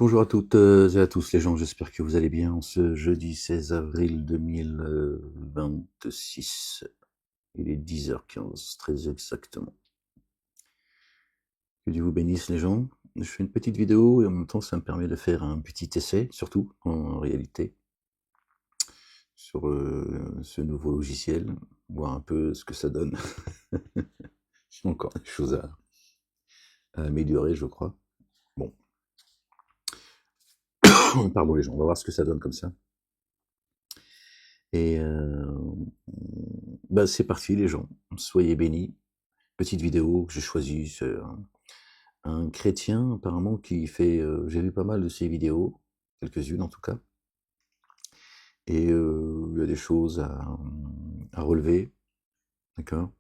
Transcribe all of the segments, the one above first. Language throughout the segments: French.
Bonjour à toutes et à tous les gens, j'espère que vous allez bien en ce jeudi 16 avril 2026. Il est 10h15, très exactement. Que Dieu vous bénisse les gens. Je fais une petite vidéo et en même temps ça me permet de faire un petit essai, surtout en réalité, sur ce nouveau logiciel, voir un peu ce que ça donne. J'ai encore des choses à améliorer, je crois. Bon. Pardon les gens, on va voir ce que ça donne comme ça. Et c'est parti les gens, soyez bénis. Petite vidéo que j'ai choisie, c'est un chrétien apparemment qui fait, j'ai vu pas mal de ses vidéos, quelques-unes en tout cas, et il y a des choses à relever, d'accord.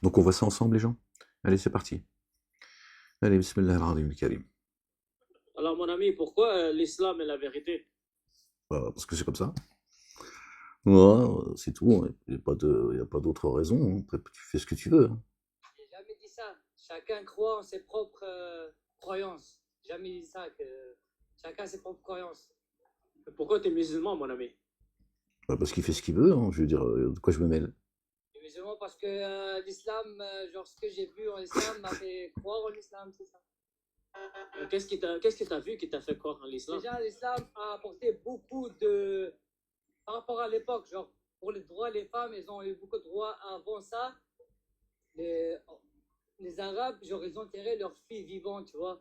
Donc on voit ça ensemble les gens. Allez c'est parti. Allez, bismillah ar-Rahman al-Karim. Alors mon ami, pourquoi l'islam est la vérité? Parce que c'est comme ça. Ouais, c'est tout, il n'y a pas d'autre raison, hein. Après, tu fais ce que tu veux. Hein. J'ai jamais dit ça. Chacun croit en ses propres croyances. J'ai jamais dit ça, que chacun a ses propres croyances. Pourquoi tu es musulman, mon ami? Parce qu'il fait ce qu'il veut, hein. Je veux dire, de quoi je me mêle. Les musulmans, parce que l'islam, genre ce que j'ai vu en islam m'a fait croire en l'islam, c'est ça. Qu'est-ce que tu as vu qui t'a fait croire en l'islam? Déjà, l'islam a apporté beaucoup de... Par rapport à l'époque, genre, pour les droits des femmes, ils ont eu beaucoup de droits avant ça. Les Arabes, genre, ils enterraient leurs filles vivantes, tu vois.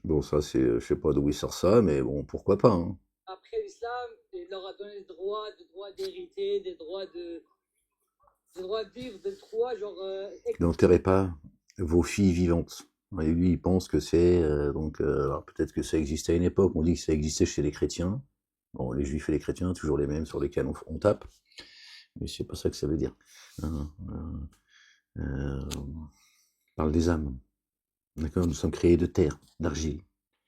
Bon, ça, je sais pas d'où il sort ça, mais bon, pourquoi pas, hein. Après l'islam, il leur a donné des droits d'hériter, des droits de vivre, des droits, genre... N'enterrez pas vos filles vivantes. Et lui, il pense que c'est... alors peut-être que ça existait à une époque, on dit que ça existait chez les chrétiens. Bon, les juifs et les chrétiens, toujours les mêmes sur lesquels on tape. Mais c'est pas ça que ça veut dire. On parle des âmes. D'accord. Nous sommes créés de terre, d'argile,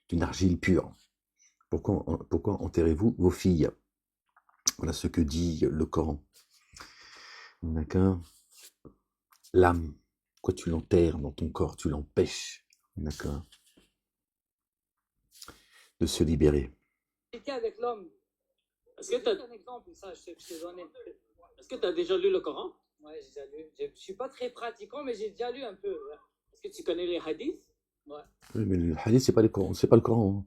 d'une argile pure. Pourquoi enterrez-vous vos filles? Voilà ce que dit le Coran. D'accord. L'âme, pourquoi tu l'enterres dans ton corps? Tu l'empêches, d'accord, de se libérer. Avec l'homme. Est-ce que tu as un exemple, ça, je t'ai donné. Est-ce que tu as déjà lu le Coran? Ouais, j'ai déjà lu. Je suis pas très pratiquant, mais j'ai déjà lu un peu. Ouais. Est-ce que tu connais les hadiths? Ouais. Oui, mais le hadith, c'est pas le Coran. C'est pas le Coran. Hein.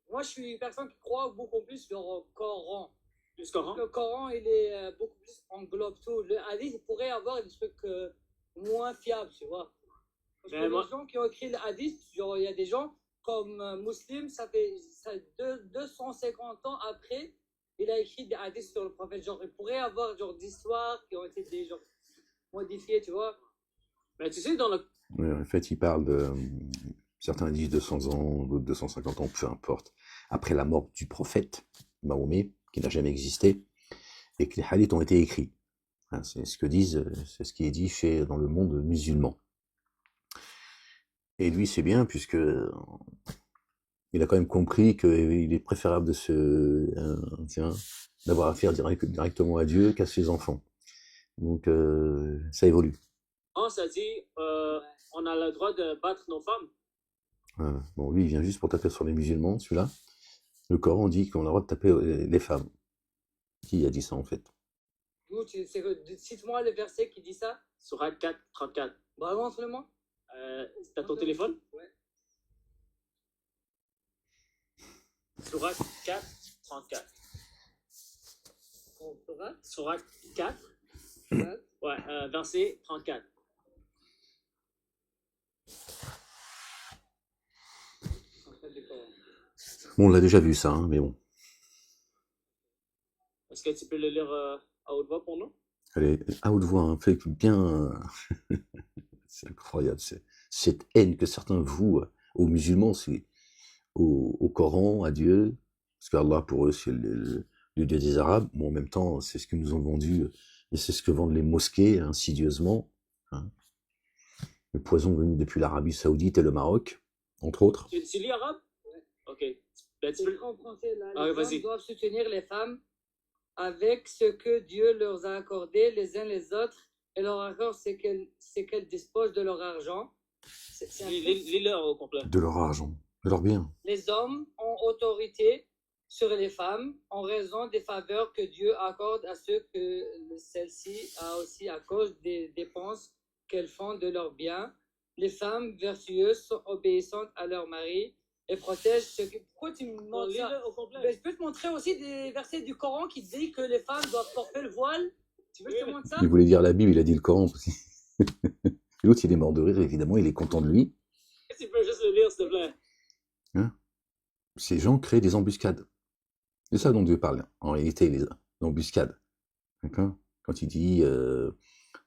Moi, je suis une personne qui croit beaucoup plus sur le Coran. Le Coran? Le Coran, il est beaucoup plus englobe tout. Le hadith, il pourrait avoir des trucs moins fiables, tu vois. Parce que les gens qui ont écrit le hadith, genre, il y a des gens comme Muslim, ça fait 250 ans après, il a écrit des hadiths sur le prophète. Genre, il pourrait avoir genre d'histoires qui ont été des genre modifiées, tu vois. Mais tu sais, dans le... Oui, en fait, il parle de... certains disent 200 ans, d'autres 250 ans, peu importe. Après la mort du prophète, Mahomet, qui n'a jamais existé, et que les hadiths ont été écrits. Hein, c'est ce que disent, c'est ce qui est dit dans le monde musulman. Et lui, c'est bien, puisque il a quand même compris qu'il est préférable d'avoir affaire directement à Dieu qu'à ses enfants. Donc, ça évolue. Ça dit, on a le droit de battre nos femmes. Bon, lui, il vient juste pour taper sur les musulmans, celui-là. Le Coran dit qu'on a le droit de taper les femmes. Qui a dit ça, en fait? Cite-moi le verset qui dit ça. Surat 4, 34. Bah, montre-le-moi. T'as ton téléphone? Ouais. Surat 4, 34. Surat 4. Ouais, verset 34. Bon, on l'a déjà vu ça, hein, mais bon. Est-ce que tu peux le lire à haute voix pour nous? Allez, à haute voix, hein, fait bien... c'est incroyable, cette haine que certains vouent aux musulmans, c'est au Coran, à Dieu, parce qu'Allah, pour eux, c'est le Dieu des Arabes. Bon, en même temps, c'est ce que nous ont vendu, et c'est ce que vendent les mosquées, insidieusement. Hein. Le poison venu depuis l'Arabie Saoudite et le Maroc, entre autres. Tu lis arabe? Ouais. Ok. En français, là, les hommes doivent soutenir les femmes avec ce que Dieu leur a accordé les uns les autres. Et leur accord, c'est qu'elles disposent de leur argent. C'est un truc. Lis-le au complet. De leur argent, de leur bien. Les hommes ont autorité sur les femmes en raison des faveurs que Dieu accorde à ceux que celle-ci a aussi à cause des dépenses qu'elles font de leurs biens. Les femmes vertueuses sont obéissantes à leur mari et protègent ceux qui... Pourquoi tu me Bon, montres ça? lis-le au complet. Ben, je peux te montrer aussi des versets du Coran qui disent que les femmes doivent porter le voile. Tu veux que je te montre ça? Il voulait dire la Bible, il a dit le Coran aussi. L'autre, il est mort de rire, évidemment, il est content de lui. Est-ce que tu peux juste le lire, s'il te plaît? Ces gens créent des embuscades. C'est ça dont Dieu parle, en réalité, les embuscades. D'accord? Quand il dit, je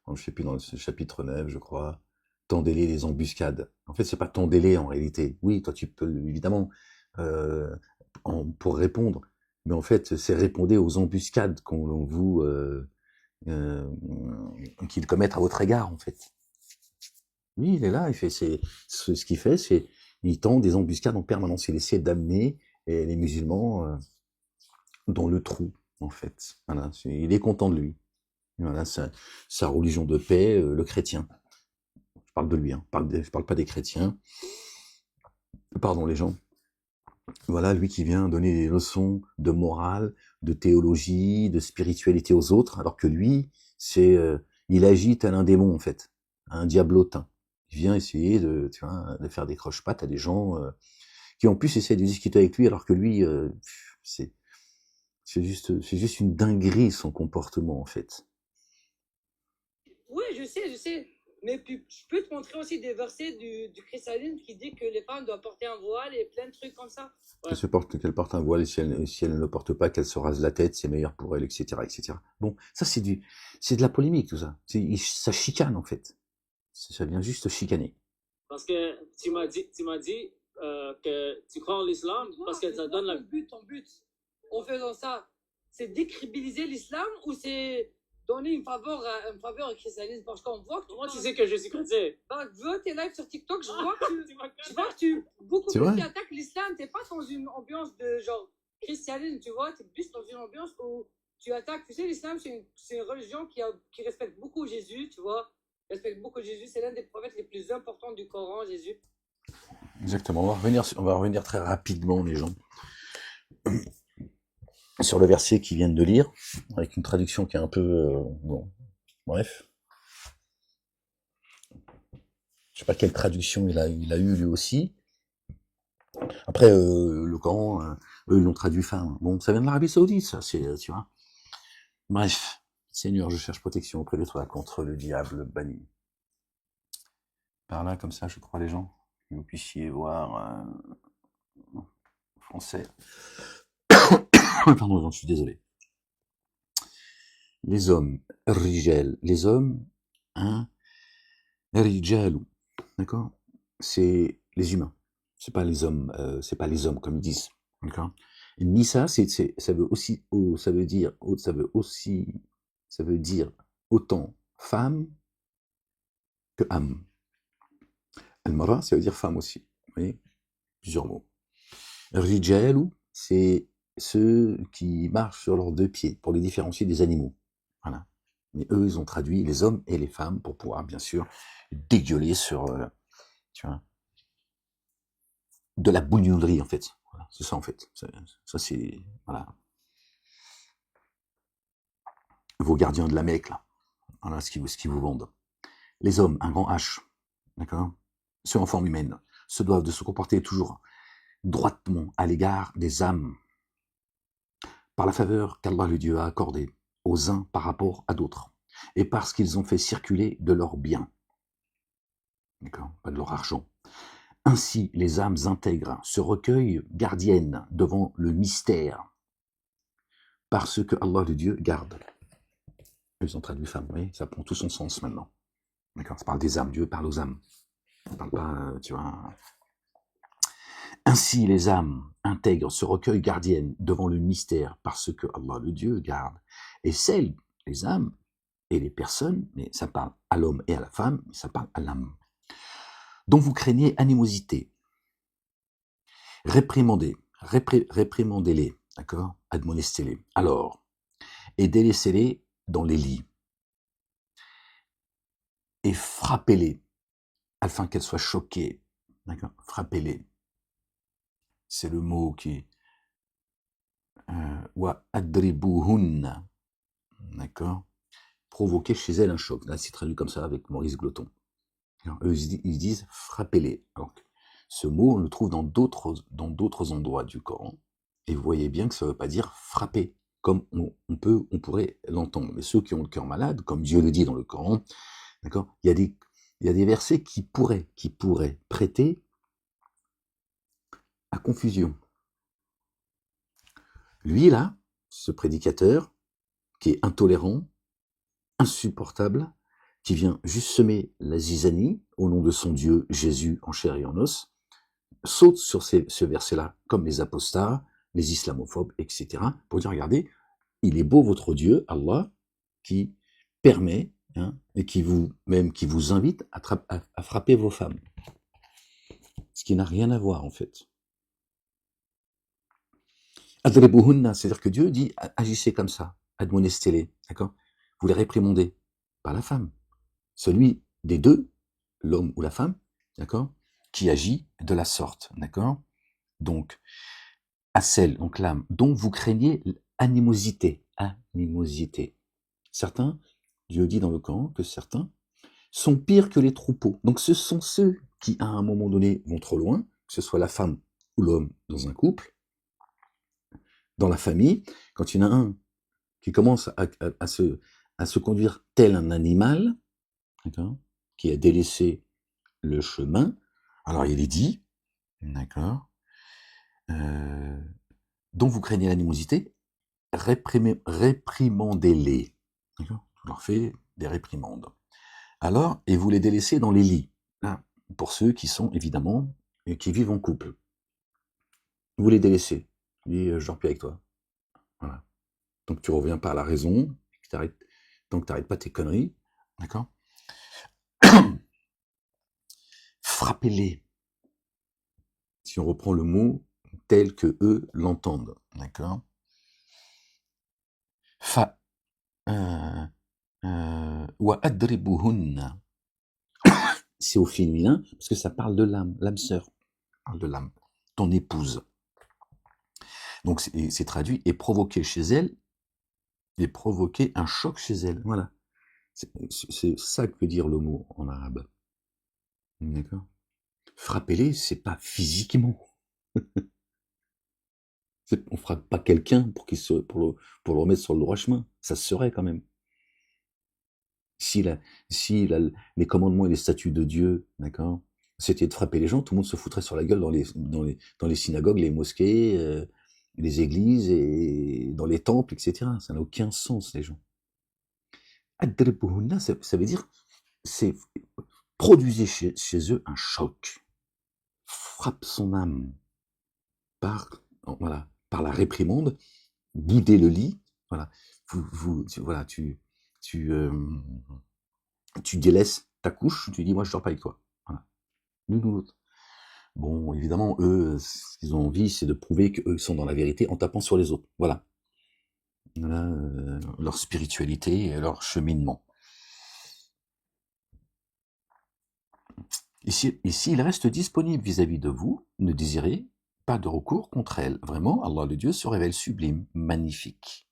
ne sais plus, dans le chapitre 9, je crois, tendez-les les embuscades. En fait, c'est pas tendez-les en réalité. Oui, toi, tu peux, évidemment, pour répondre. Mais en fait, c'est répondez aux embuscades qu'on vous, qu'ils commettent à votre égard, en fait. Oui, il est là, il fait, ce qu'il fait, c'est, il tend des embuscades en permanence. Il essaie d'amener les musulmans dans le trou, en fait. Voilà, il est content de lui. Voilà, sa religion de paix, le chrétien. Je parle de lui, hein. Je parle pas des chrétiens. Pardon, les gens. Voilà, lui qui vient donner des leçons de morale, de théologie, de spiritualité aux autres, alors que lui, il agit tel un démon, en fait, un diablotin. Il vient essayer de faire des croche-pattes à des gens qui en plus essaient de discuter avec lui, alors que lui, c'est juste une dinguerie son comportement, en fait. Oui, je sais. Mais puis, je peux te montrer aussi des versets du christianisme qui dit que les femmes doivent porter un voile et plein de trucs comme ça. Ouais. Qu'elle porte un voile, et si elle ne le porte pas, qu'elle se rase la tête, c'est meilleur pour elle, etc., etc. Bon, ça c'est de la polémique, tout ça. Ça chicane, en fait. Ça vient juste chicaner. Parce que tu m'as dit que tu crois en l'islam parce que ça donne la... Ton but, en faisant ça, c'est décrédibiliser l'islam ou c'est donner une faveur au christianisme? Parce qu'on voit que... Comment tu sais que je suis chrétien? Bah, je vois tes lives sur TikTok, je vois que beaucoup C'est plus vrai? qui attaquent l'islam. T'es pas dans une ambiance de genre christianisme, tu vois. T'es plus dans une ambiance où tu attaques. Tu sais, l'islam, c'est une religion qui respecte beaucoup Jésus, tu vois. Respecte beaucoup Jésus. C'est l'un des prophètes les plus importants du Coran, Jésus. Exactement. On va revenir très rapidement, les gens, sur le verset qu'ils viennent de lire, avec une traduction qui est un peu... bon, bref. Je sais pas quelle traduction il a eu lui aussi. Après, le Coran, eux, ils l'ont traduit fin. Bon, ça vient de l'Arabie Saoudite, ça, tu vois. Bref. Seigneur, je cherche protection auprès de toi contre le diable banni. Par là, comme ça, je crois, les gens, que vous puissiez voir français. Pardon, j'en suis désolé. Les hommes, rijal, les hommes, hein, rijalu, d'accord? C'est les humains. C'est pas les hommes comme ils disent, d'accord? Nisa, ça veut dire autant femme que âme. Al-mara, ça veut dire femme aussi. Vous voyez? Plusieurs mots. Rijalu, c'est ceux qui marchent sur leurs deux pieds, pour les différencier des animaux. Voilà. Mais eux, ils ont traduit les hommes et les femmes pour pouvoir, bien sûr, dégueuler sur, tu vois, de la bougnonnerie, en fait. Voilà, c'est ça, en fait. Ça, c'est, voilà. Vos gardiens de la Mecque, là. Voilà ce qu'ils vous vendent. Les hommes, un grand H, d'accord? Ceux en forme humaine, se doivent de se comporter toujours droitement à l'égard des âmes, par la faveur qu'Allah le Dieu a accordée aux uns par rapport à d'autres, et parce qu'ils ont fait circuler de leurs biens, d'accord, pas de leur argent. Ainsi, les âmes intègres se recueillent gardiennes devant le mystère, parce que Allah le Dieu garde. Ils ont traduit femme, oui, ça prend tout son sens maintenant. D'accord, ça parle des âmes, Dieu parle aux âmes. Ça parle pas, tu vois. Ainsi, les âmes intègres se recueillent gardiennes devant le mystère, parce que Allah le Dieu garde. Et celles, les âmes et les personnes, mais ça parle à l'homme et à la femme, mais ça parle à l'âme, dont vous craignez animosité. Réprimandez-les, d'accord? Admonestez-les. Alors, et délaissez-les dans les lits. Et frappez-les afin qu'elles soient choquées. D'accord? Frappez-les. C'est le mot qui est wa adribuhunna. D'accord? Provoquer chez elles un choc. Là, c'est traduit comme ça avec Maurice Gloton. Alors, eux, ils disent frappez-les. Alors, ce mot, on le trouve dans d'autres endroits du Coran. Et vous voyez bien que ça ne veut pas dire frapper, comme on pourrait l'entendre. Mais ceux qui ont le cœur malade, comme Dieu le dit dans le Coran, d'accord, il y a des versets qui pourraient prêter à confusion. Lui, là, ce prédicateur, qui est intolérant, insupportable, qui vient juste semer la zizanie au nom de son Dieu, Jésus, en chair et en os, saute sur ce verset-là, comme les apostats, les islamophobes, etc., pour dire, regardez, il est beau votre Dieu, Allah, qui permet, et qui vous invite à frapper vos femmes. Ce qui n'a rien à voir, en fait. Adribuhunna, c'est-à-dire que Dieu dit, agissez comme ça, admonestez-les, d'accord? Vous les réprimandez, pas la femme. Celui des deux, l'homme ou la femme, d'accord, qui agit de la sorte, d'accord? Donc, à celle, donc l'âme, dont vous craignez animosité. Certains, Dieu dit dans le Coran que certains sont pires que les troupeaux. Donc, ce sont ceux qui, à un moment donné, vont trop loin, que ce soit la femme ou l'homme dans un couple, dans la famille, quand il y en a un qui commence à se conduire tel un animal, d'accord, qui a délaissé le chemin, alors il est dit, d'accord, dont vous craignez l'animosité, réprimandez-les. D'accord, je leur fais des réprimandes. Alors, et vous les délaissez dans les lits, là, pour ceux qui sont évidemment, qui vivent en couple. Vous les délaissez. Je dis, je dors plus avec toi. Voilà. Donc tu reviens pas à la raison, tant que tu n'arrêtes pas tes conneries, d'accord? Frappez-les. Si on reprend le mot tel que eux l'entendent, d'accord? Wa adribuhunna. C'est au féminin, parce que ça parle de l'âme sœur, parle de l'âme, ton épouse. Donc c'est traduit, et provoquer chez elle, et provoquer un choc chez elle. Voilà. C'est ça que veut dire le mot en arabe. D'accord? Frappez-les, c'est pas physiquement. On frappe pas quelqu'un pour le remettre sur le droit chemin. Ça se serait quand même. Si les commandements et les statuts de Dieu, d'accord, c'était de frapper les gens, tout le monde se foutrait sur la gueule dans les synagogues, les mosquées, les églises et dans les temples, etc. Ça n'a aucun sens, les gens. Adribuhunna, ça veut dire, c'est produisez chez eux un choc. Frappe son âme par la réprimande, boudez le lit, voilà. Tu délaisses ta couche, tu dis moi je dors pas avec toi. Voilà. L'une ou l'autre. Bon, évidemment, eux, ce qu'ils ont envie, c'est de prouver qu'eux sont dans la vérité en tapant sur les autres. Voilà. Voilà leur spiritualité et leur cheminement. Ici, il reste disponible vis-à-vis de vous, ne désirez pas de recours contre elle. Vraiment, Allah le Dieu se révèle sublime, magnifique.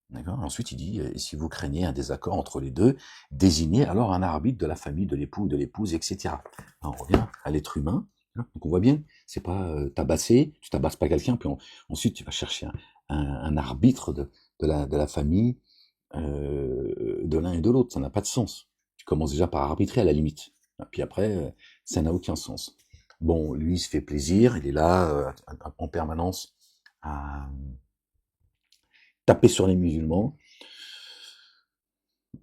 D'accord. Ensuite, il dit, si vous craignez un désaccord entre les deux, désignez alors un arbitre de la famille, de l'époux, de l'épouse, etc. Alors, on revient à l'être humain. Donc on voit bien, c'est pas tabasser, tu tabasses pas quelqu'un, puis ensuite tu vas chercher un arbitre de la famille, de l'un et de l'autre. Ça n'a pas de sens. Tu commences déjà par arbitrer à la limite. Puis après, ça n'a aucun sens. Bon, lui, il se fait plaisir, il est là en permanence à taper sur les musulmans.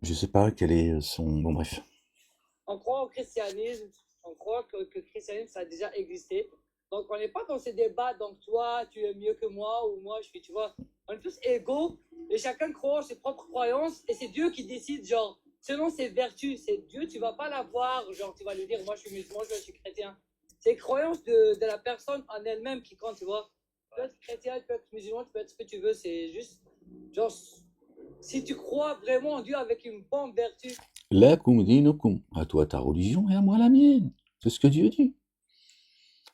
Je sais pas quel est son... Bon, bref. On croit au christianisme, on croit que le christianisme, ça a déjà existé. Donc, on n'est pas dans ces débats, donc toi, tu es mieux que moi, ou moi, je suis, tu vois. On est tous égaux, et chacun croit en ses propres croyances, et c'est Dieu qui décide, genre, selon ses vertus. C'est Dieu, tu vas pas l'avoir, genre, tu vas lui dire, moi, je suis musulman, je suis chrétien. C'est les croyances de la personne en elle-même qui compte, tu vois. Tu peux être chrétien, tu peux être musulman, tu peux être ce que tu veux, c'est juste, genre, si tu crois vraiment en Dieu avec une bonne vertu, Lakum dinukum, à toi ta religion et à moi la mienne. C'est ce que Dieu dit.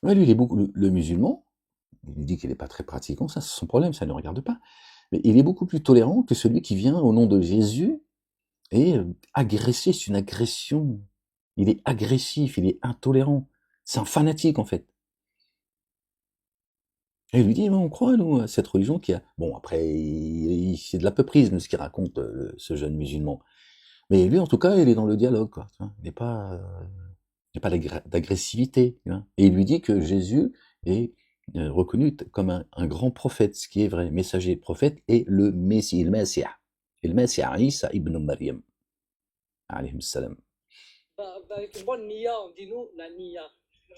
Ouais, lui, il est beaucoup, le musulman, il dit qu'il n'est pas très pratiquant, ça c'est son problème, ça ne le regarde pas. Mais il est beaucoup plus tolérant que celui qui vient au nom de Jésus et agresser, c'est une agression. Il est agressif, il est intolérant. C'est un fanatique en fait. Et il lui dit, mais on croit, nous, à cette religion qui a... Bon, après, c'est de l'apeuprisme ce qu'il raconte, ce jeune musulman. Mais lui, en tout cas, il est dans le dialogue, quoi. Tu vois. Il n'y a pas d'agressivité. Tu vois. Et il lui dit que Jésus est reconnu comme un grand prophète, ce qui est vrai, messager, prophète, et le Messie, le Messie. Et le Messie, Isa ibn Maryam, alayhi salam. Avec une bonne niya, on dit nous, la niya.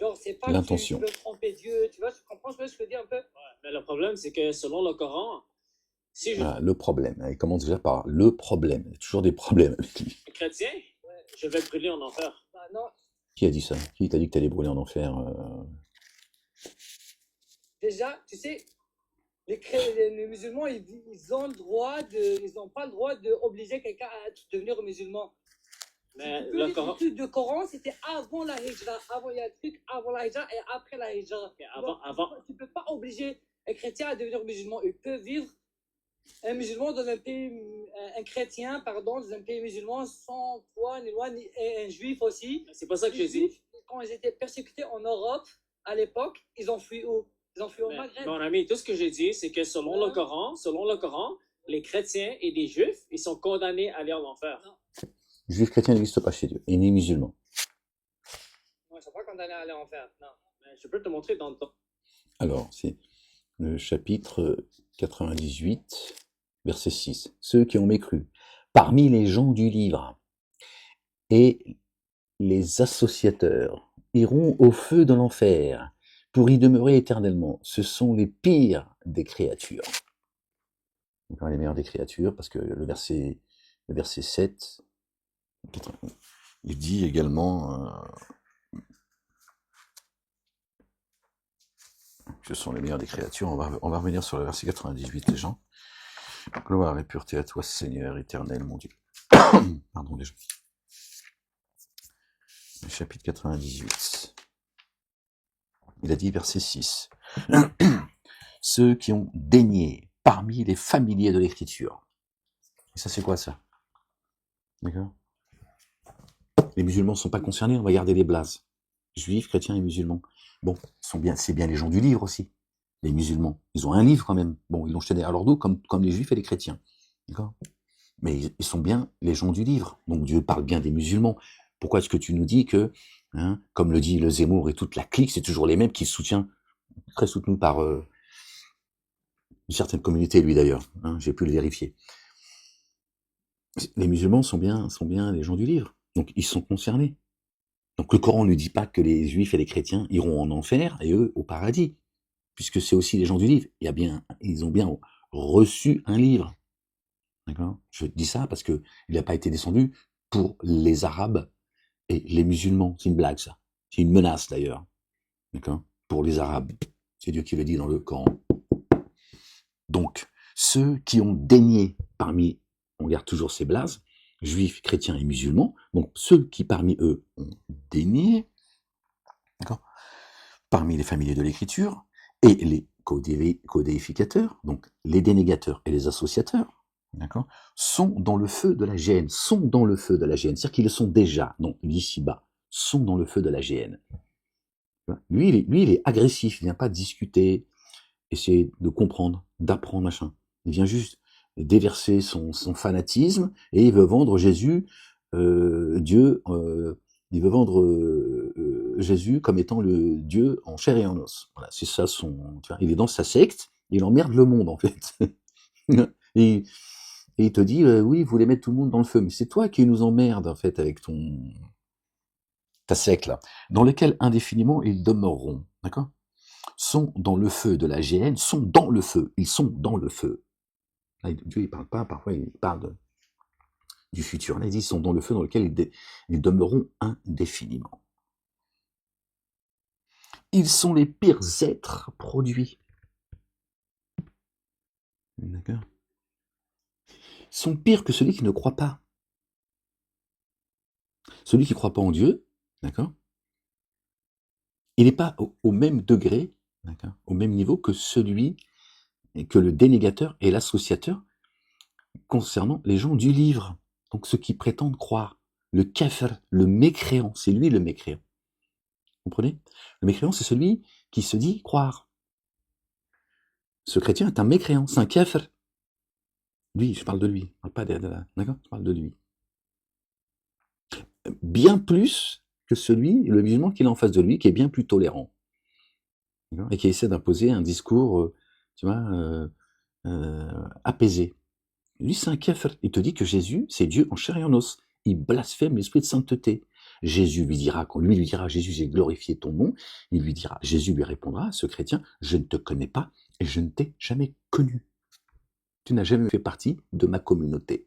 Genre, c'est pas que tu L'intention. veux tromper Dieu, tu vois, tu comprends ce que je veux dire un peu? Ouais, mais le problème, c'est que selon le Coran, si je Voilà, le problème. Il commence déjà par le problème. Il y a toujours des problèmes avec lui. suis chrétien, je vais brûler en enfer. Bah, non, Qui a dit ça? Qui t'a dit que t'allais brûler en enfer? déjà, tu sais, les musulmans, ils ont le droit de, ils n'ont pas le droit d'obliger quelqu'un à devenir musulman. Mais Le le Coran, truc de Coran, c'était avant la hijra. Avant, il y a un truc avant la hijra et après la hijra. ok, avant, Tu peux pas obliger un chrétien à devenir musulman. Il peut vivre un musulman dans un pays, un chrétien, pardon, dans un pays musulman sans foi ni loi, et un juif aussi. c'est pas ça que Les j'ai dit. juifs, quand ils étaient persécutés en Europe, à l'époque, ils ont fui où? Ils ont fui au Mais, Maghreb. mon ami, tout ce que j'ai dit, c'est que selon le Coran, les chrétiens et les juifs, ils sont condamnés à aller en enfer. Non. Juif chrétien n'existe pas chez Dieu, et ni musulman. Moi, ils ne sont pas condamnés à aller en enfer. Non. Mais je peux te montrer dans le temps. Alors, c'est le chapitre 98, verset 6. Ceux qui ont mécru, parmi les gens du livre, et les associateurs iront au feu de l'enfer pour y demeurer éternellement. Ce sont les pires des créatures. Encore les meilleures des créatures, parce que le verset 7, il dit également que ce sont les meilleures des créatures. On va revenir sur le verset 98, les gens. Gloire et pureté à toi, Seigneur éternel, mon Dieu. Pardon, déjà. Le chapitre 98. Il a dit, verset 6. Ceux qui ont daigné parmi les familiers de l'écriture. Et ça, c'est quoi, ça? D'accord? Les musulmans ne sont pas concernés, on va garder les blazes. Juifs, chrétiens et musulmans. Bon, c'est bien les gens du livre aussi. Les musulmans, ils ont un livre quand même. Bon, ils l'ont jeté à leur dos comme les juifs et les chrétiens. D'accord? Mais ils sont bien les gens du livre. Donc Dieu parle bien des musulmans. Pourquoi est-ce que tu nous dis que, hein, comme le dit le Zemmour et toute la clique, c'est toujours les mêmes qui soutiennent, très soutenus par une certaine communauté, lui d'ailleurs. Hein, j'ai pu le vérifier. Les musulmans sont bien les gens du livre. Donc ils sont concernés. Donc le Coran ne dit pas que les juifs et les chrétiens iront en enfer et eux au paradis, puisque c'est aussi les gens du livre. Ils ont bien reçu un livre. D'accord? Je dis ça parce que il n'a pas été descendu pour les Arabes et les musulmans. C'est une blague, ça. C'est une menace, d'ailleurs. D'accord? Pour les Arabes. C'est Dieu qui le dit dans le Coran. Donc, ceux qui ont daigné parmi, on garde toujours ces blazes, juifs, chrétiens et musulmans, donc ceux qui parmi eux ont daigné, d'accord, parmi les familiers de l'écriture, et les codéificateurs, donc les dénégateurs et les associateurs, d'accord, sont dans le feu de la géhenne, c'est-à-dire qu'ils le sont déjà, non, ici-bas, sont dans le feu de la géhenne. Lui, il est agressif, il vient pas discuter, essayer de comprendre, d'apprendre, machin. Il vient juste déverser son fanatisme et il veut vendre Jésus, Dieu, il veut vendre Jésus comme étant le Dieu en chair et en os. Voilà, c'est ça tu vois, il est dans sa secte, il emmerde le monde en fait. et il te dit, oui, vous voulez mettre tout le monde dans le feu, mais c'est toi qui nous emmerde en fait avec ta secte là, dans lequel indéfiniment ils demeureront, d'accord? Sont dans le feu de la géhenne, sont dans le feu, ils sont dans le feu. Là, Dieu, il parle pas, parfois il parle du futur. Là, il dit, ils sont dans le feu dans lequel ils demeureront indéfiniment. Ils sont les pires êtres produits. D'accord? Ils sont pires que celui qui ne croit pas. Celui qui ne croit pas en Dieu, d'accord, il n'est pas au même degré, d'accord, au même niveau que que le dénégateur et l'associateur concernant les gens du livre. Donc ceux qui prétendent croire. Le kafir, le mécréant, c'est lui le mécréant. Vous comprenez? Le mécréant, c'est celui qui se dit croire. Ce chrétien est un mécréant, c'est un kafir. Lui, je parle de lui, je parle pas d'accord? Je parle de lui. Bien plus que le musulman qu'il a en face de lui, qui est bien plus tolérant. Et qui essaie d'imposer un discours, tu vois, apaisé. Lui, c'est un kafir. Il te dit que Jésus, c'est Dieu en chair et en os. Il blasphème l'esprit de sainteté. Jésus lui dira, quand lui dira, Jésus, j'ai glorifié ton nom, Jésus lui répondra, ce chrétien, je ne te connais pas et je ne t'ai jamais connu. Tu n'as jamais fait partie de ma communauté.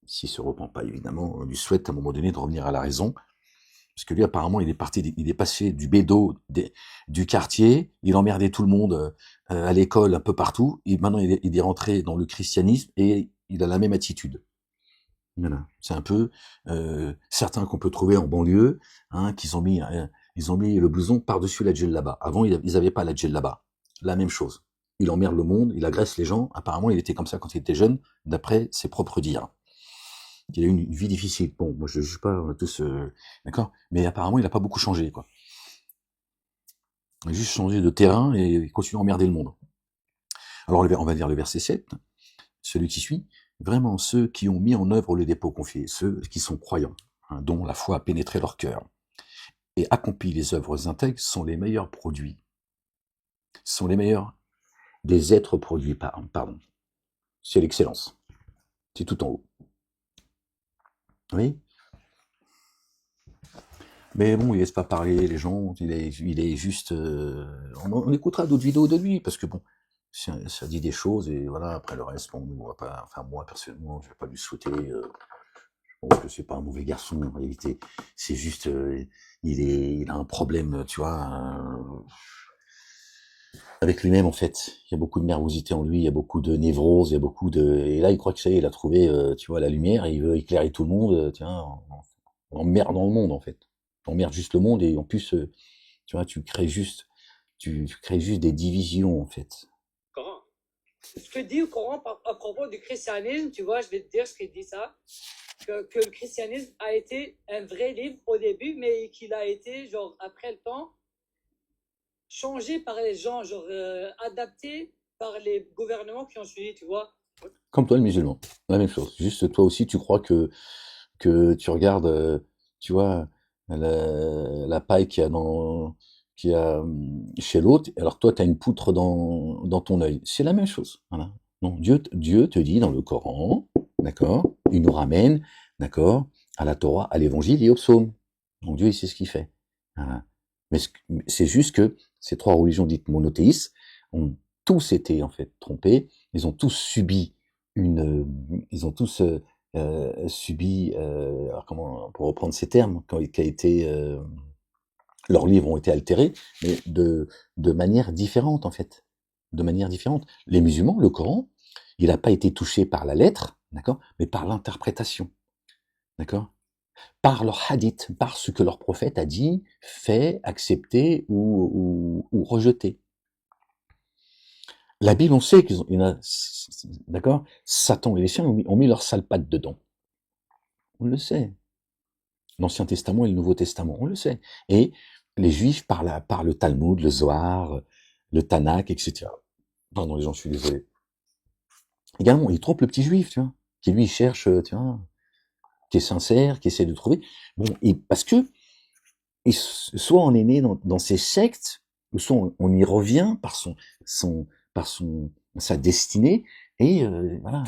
S'il se repent pas, évidemment, on lui souhaite à un moment donné de revenir à la raison. Parce que lui, apparemment, il est passé du bédo du quartier, il emmerdait tout le monde à l'école, un peu partout, et maintenant il est rentré dans le christianisme et il a la même attitude. Voilà. C'est un peu certains qu'on peut trouver en banlieue, hein, ils ont mis le blouson par-dessus la djellaba. Avant, ils n'avaient pas la djellaba. La même chose. Il emmerde le monde, il agresse les gens. Apparemment, il était comme ça quand il était jeune, d'après ses propres dires. Il a eu une vie difficile. Bon, moi je ne juge pas, on a tous, d'accord, mais apparemment il n'a pas beaucoup changé, quoi. Il a juste changé de terrain et il continue à emmerder le monde. Alors on va lire le verset 7, celui qui suit. Vraiment, ceux qui ont mis en œuvre le dépôt confié, ceux qui sont croyants, hein, dont la foi a pénétré leur cœur, et accompli les œuvres intègres, sont les meilleurs produits. Sont les meilleurs des êtres produits, pardon. C'est l'excellence. C'est tout en haut. Oui. Mais bon, il laisse pas parler les gens, il est juste... on écoutera d'autres vidéos de lui, parce que bon, ça dit des choses, et voilà, après le reste, bon, on va pas, enfin moi, personnellement, je vais pas lui souhaiter, je pense que c'est pas un mauvais garçon, en réalité, c'est juste, il a un problème, tu vois, avec lui-même, en fait. Il y a beaucoup de nervosité en lui, il y a beaucoup de névrose, il y a beaucoup de... Et là, il croit que ça y est, il a trouvé, tu vois, la lumière, et il veut éclairer tout le monde, tiens, en merdant le monde, en fait. Emmerde juste le monde, et en plus, tu vois, tu crées juste des divisions, en fait. Coran. Ce que dit le Coran à propos du christianisme, tu vois, je vais te dire ce qu'il dit ça, que le christianisme a été un vrai livre au début, mais qu'il a été, genre, après le temps, changé par les gens, genre, adapté par les gouvernements qui ont suivi, tu vois. Comme toi, le musulman. La même chose. Juste, toi aussi, tu crois que tu regardes, tu vois, la paille qu'il y a chez l'autre, alors toi, tu as une poutre dans ton œil. C'est la même chose. Voilà. Non, Dieu te dit dans le Coran, d'accord, il nous ramène, d'accord, à la Torah, à l'évangile et au psaume. Donc Dieu, il sait ce qu'il fait. Voilà. Mais c'est juste que ces trois religions dites monothéistes ont tous été en fait trompés, ils ont tous subi ils ont tous subi, alors comment, pour reprendre ces termes, leurs livres ont été altérés, mais de manière différente en fait, de manière différente. Les musulmans, le Coran, il n'a pas été touché par la lettre, d'accord, mais par l'interprétation, d'accord, par leur hadith, par ce que leur prophète a dit, fait, accepté ou rejeté. La Bible, on sait d'accord, Satan et les siens ont mis leur sale patte dedans. On le sait. L'Ancien Testament et le Nouveau Testament, on le sait. Et les Juifs par le Talmud, le Zohar, le Tanakh, etc. Pardon les gens, je suis désolé. Également, ils trompent le petit Juif, tu vois, qui lui cherche, tu vois, qui est sincère, qui essaie de trouver. Bon, et parce que soit on est né dans ces sectes, ou soit on y revient par sa destinée, et voilà.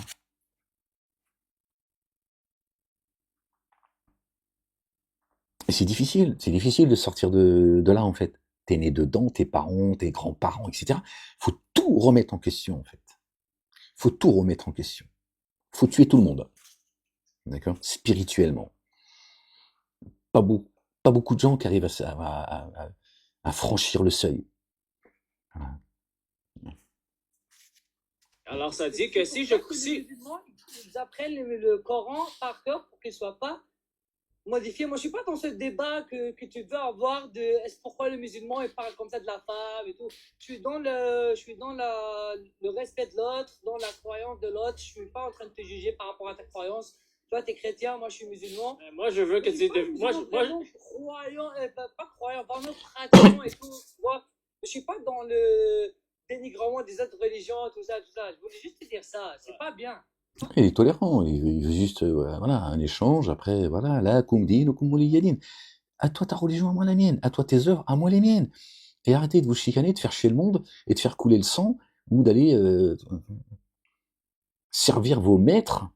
Et c'est difficile de sortir de là, en fait. T'es né dedans, tes parents, tes grands-parents, etc. Faut tout remettre en question, en fait. Faut tout remettre en question. Faut tuer tout le monde. D'accord? Spirituellement. Pas beaucoup de gens qui arrivent à franchir le seuil. Voilà. Alors, ça dit que si je... Les musulmans, ils ils apprennent le Coran par cœur pour qu'il ne soit pas modifié. Moi, je ne suis pas dans ce débat que tu veux avoir de pourquoi le musulman il parle comme ça de la femme et tout. Je suis dans le respect de l'autre, dans la croyance de l'autre. Je ne suis pas en train de te juger par rapport à ta croyance. Toi, tu es chrétien, moi, je suis musulman. Moi, je veux que tu... Croyant, pas croyant, vraiment pratiquant et tout. Moi, je ne suis pas dans le dénigrement des autres religions, tout ça, tout ça. Je voulais juste te dire ça. C'est pas bien. Il est tolérant, il veut juste voilà, un échange, après, voilà, la kum dinukum waliya din. À toi ta religion, à moi la mienne. À toi tes œuvres, à moi les miennes. Et arrêtez de vous chicaner, de faire chier le monde, et de faire couler le sang, ou d'aller servir vos maîtres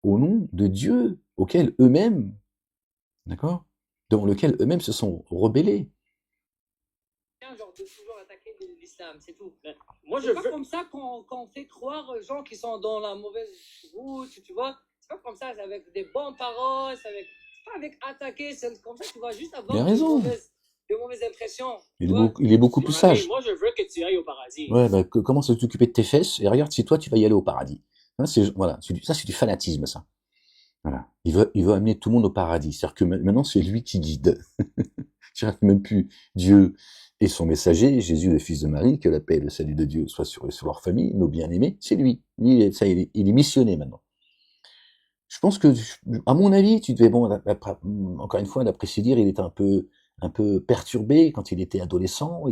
au nom de Dieu, auquel eux-mêmes, d'accord, devant lequel eux-mêmes se sont rebellés. Genre de toujours attaquer l'islam, c'est tout. Moi, c'est pas comme ça qu'on fait croire aux gens qui sont dans la mauvaise route, tu vois. C'est pas comme ça, c'est avec des bonnes paroles, c'est pas avec attaquer, c'est comme ça tu vas juste avoir de mauvaises impressions. Il est beaucoup plus sage. Moi, je veux que tu ailles au paradis. Ouais, bah, commence à t'occuper de tes fesses, et regarde si toi tu vas y aller au paradis. Voilà, ça c'est du fanatisme, ça. Voilà. Il veut amener tout le monde au paradis. C'est-à-dire que maintenant, c'est lui qui guide. Je ne même plus Dieu et son messager, Jésus, le fils de Marie, que la paix et le salut de Dieu soient sur leur famille, nos bien-aimés. C'est lui. Lui, ça, il est missionné maintenant. Je pense que, à mon avis, tu devais, bon, encore une fois, d'après se dire, il était un peu perturbé quand il était adolescent.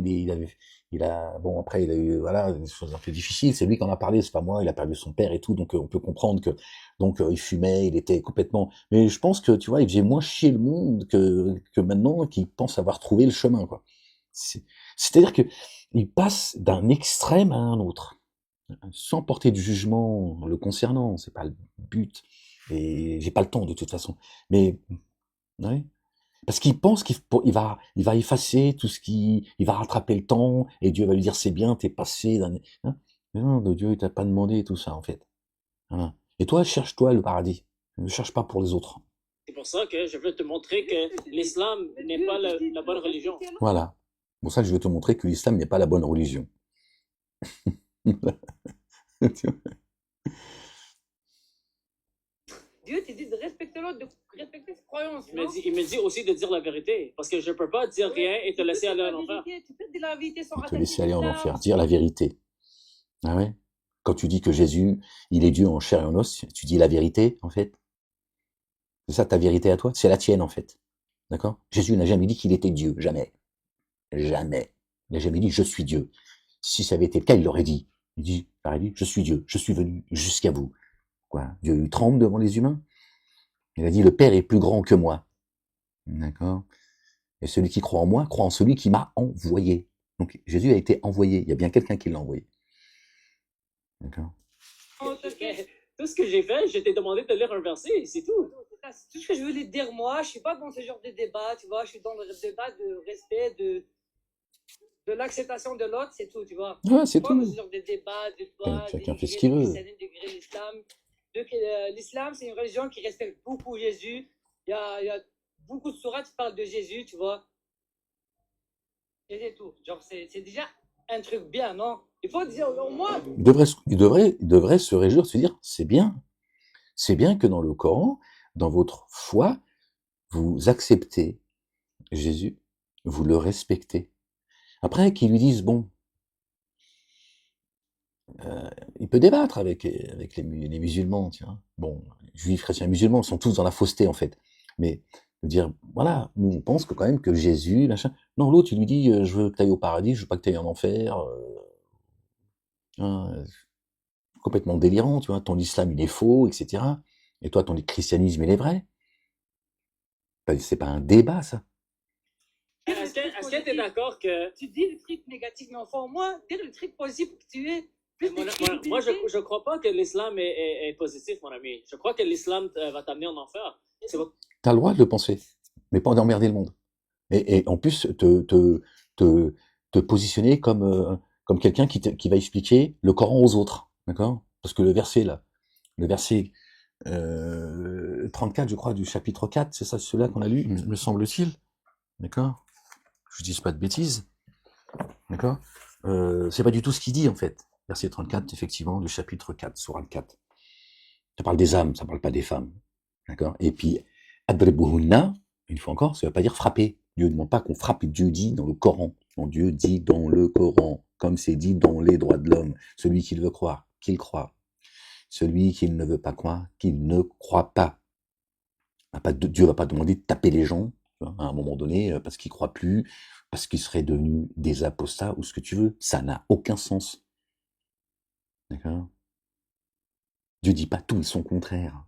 Bon, après, il a eu, voilà, des choses un peu difficiles. C'est lui qui en a parlé, c'est pas moi. Il a perdu son père et tout, donc on peut comprendre que, donc il fumait, il était complètement. Mais je pense que, tu vois, il faisait moins chier le monde que maintenant, qu'il pense avoir trouvé le chemin, quoi. C'est-à-dire que il passe d'un extrême à un autre, sans porter du jugement le concernant. C'est pas le but. Et j'ai pas le temps de toute façon. Mais ouais. Parce qu'il pense qu'il va effacer tout ce il va rattraper le temps et Dieu va lui dire c'est bien, t'es passé d'un. Hein, mais non, Dieu il t'a pas demandé tout ça en fait. Voilà. Et toi, cherche-toi le paradis. Ne cherche pas pour les autres. C'est pour ça que je veux te montrer que l'islam n'est pas la bonne religion. Voilà. Pour ça, je veux te montrer que l'islam n'est pas la bonne religion. Dieu te dit de respecter l'autre, de respecter ses croyances. Il me dit aussi de dire la vérité. Parce que je ne peux pas dire rien et te laisser aller en enfer. Tu peux dire la vérité sans te laisser aller en enfer. Dire la vérité. Ah ouais? Quand tu dis que Jésus, il est Dieu en chair et en os, tu dis la vérité, en fait. C'est ça ta vérité à toi? C'est la tienne, en fait. D'accord? Jésus n'a jamais dit qu'il était Dieu. Jamais. Jamais. Il n'a jamais dit je suis Dieu. Si ça avait été le cas, il l'aurait dit. Il aurait dit je suis Dieu. Je suis venu jusqu'à vous. Quoi? Dieu tremble devant les humains. Il a dit le Père est plus grand que moi. D'accord? Et celui qui croit en moi croit en celui qui m'a envoyé. Donc Jésus a été envoyé. Il y a bien quelqu'un qui l'a envoyé. D'accord? Tout ce que j'ai fait, je t'ai demandé de lire un verset, c'est tout. C'est tout ce que je voulais te dire, moi. Je suis pas dans ce genre de débat, tu vois. Je suis dans le débat de respect, de l'acceptation de l'autre, c'est tout, tu vois. Ouais, c'est tout. Pas dans ce genre de débat, de toi, chacun fait ce qu'il veut. L'islam. L'islam, c'est une religion qui respecte beaucoup Jésus. Il y a beaucoup de sourates qui parlent de Jésus, tu vois. Et c'est tout. Genre, c'est déjà un truc bien, non? Il faut dire, au moins... Il devrait se réjouir, de se dire, c'est bien. C'est bien que dans le Coran, dans votre foi, vous acceptez Jésus, vous le respectez. Après, qu'ils lui disent, bon, il peut débattre avec les musulmans, tu vois. Bon, juifs, chrétiens, musulmans sont tous dans la fausseté, en fait. Mais, dire, voilà, nous, on pense que quand même que Jésus, machin. Non, l'autre, il lui dit, je veux que tu ailles au paradis, je veux pas que tu ailles en enfer. Complètement délirant, tu vois. Ton islam, il est faux, etc. Et toi, ton christianisme, il est vrai. C'est pas un débat, ça. Est-ce que tu es d'accord que... Tu dis le truc négatif, mais enfin, au moins, dire le truc positif que tu es. Moi, je crois pas que l'islam est positif, mon ami. Je crois que l'islam va t'amener en enfer. T'as le droit de le penser, mais pas d'emmerder le monde. Et en plus, te positionner comme quelqu'un qui va expliquer le Coran aux autres, d'accord? Parce que le verset 34, je crois, du chapitre 4, c'est ça, celui-là qu'on a lu, me semble-t-il, d'accord? Je dis pas de bêtises, d'accord? C'est pas du tout ce qu'il dit, en fait. Verset 34, effectivement, du chapitre 4, sourate 4. Ça parle des âmes, ça parle pas des femmes. D'accord? Et puis, adribuhunna, une fois encore, ça veut pas dire frapper. Dieu ne demande pas qu'on frappe. Dieu dit dans le Coran. Non, Dieu dit dans le Coran, comme c'est dit dans les droits de l'homme. Celui qui veut croire, qu'il croit. Celui qui ne veut pas croire, qu'il ne croit pas. Dieu va pas demander de taper les gens, tu vois, à un moment donné, parce qu'ils croient plus, parce qu'ils seraient devenus des apostats ou ce que tu veux. Ça n'a aucun sens. D'accord? Dieu dit pas tout et son contraire.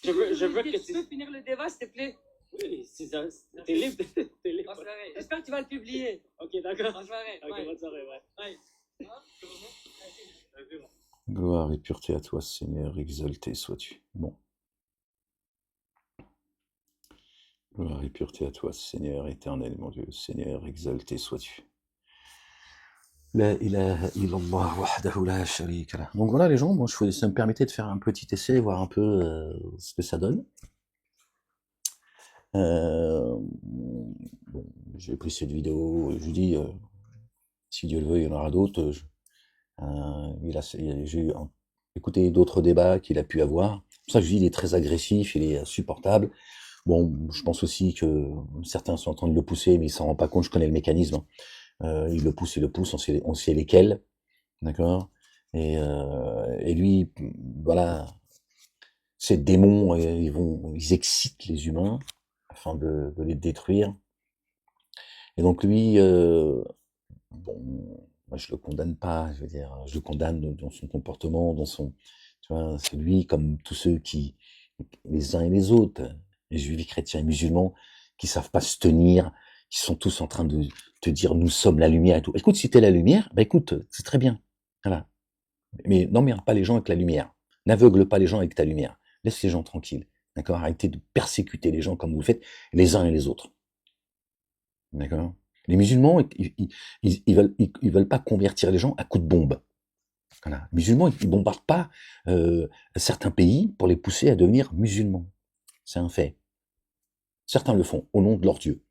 Je veux que tu peux finir le débat, s'il te plaît? Oui, t'es libre. T'es libre. J'espère que tu vas le publier. Ok, d'accord. Bonne soirée. Ok, Ouais. bonne soirée, ouais. Gloire et pureté à toi, Seigneur, exalté sois-tu. Bon. Gloire et pureté à toi, Seigneur éternel, mon Dieu. Seigneur, exalté sois-tu. La ilaha illallah wahdahu la sharika lah. Donc voilà les gens, moi ça me permettait de faire un petit essai, voir un peu ce que ça donne. Bon, j'ai pris cette vidéo, je vous dis, si Dieu le veut, il y en aura d'autres. J'ai écouté d'autres débats qu'il a pu avoir. C'est pour ça que je dis, il est très agressif, il est insupportable. Bon, je pense aussi que certains sont en train de le pousser, mais il s'en rend pas compte, je connais le mécanisme. Il le pousse, on sait lesquels, d'accord, et lui, voilà, ces démons, ils excitent les humains afin de les détruire. Et donc lui, bon, moi je le condamne pas, je veux dire, je le condamne dans son comportement, tu vois, c'est lui comme tous ceux qui, les uns et les autres, les juifs, chrétiens et musulmans, qui savent pas se tenir, qui sont tous en train de te dire nous sommes la lumière et tout. Écoute, si t'es la lumière, bah écoute, c'est très bien, voilà. Mais n'emmerde pas les gens avec la lumière, n'aveugle pas les gens avec ta lumière, laisse les gens tranquilles, d'accord. Arrêtez de persécuter les gens comme vous le faites les uns et les autres, d'accord. Les musulmans, ils veulent pas convertir les gens à coups de bombe. Voilà. Les musulmans, ils bombardent pas certains pays pour les pousser à devenir musulmans. C'est un fait. Certains le font au nom de leur Dieu.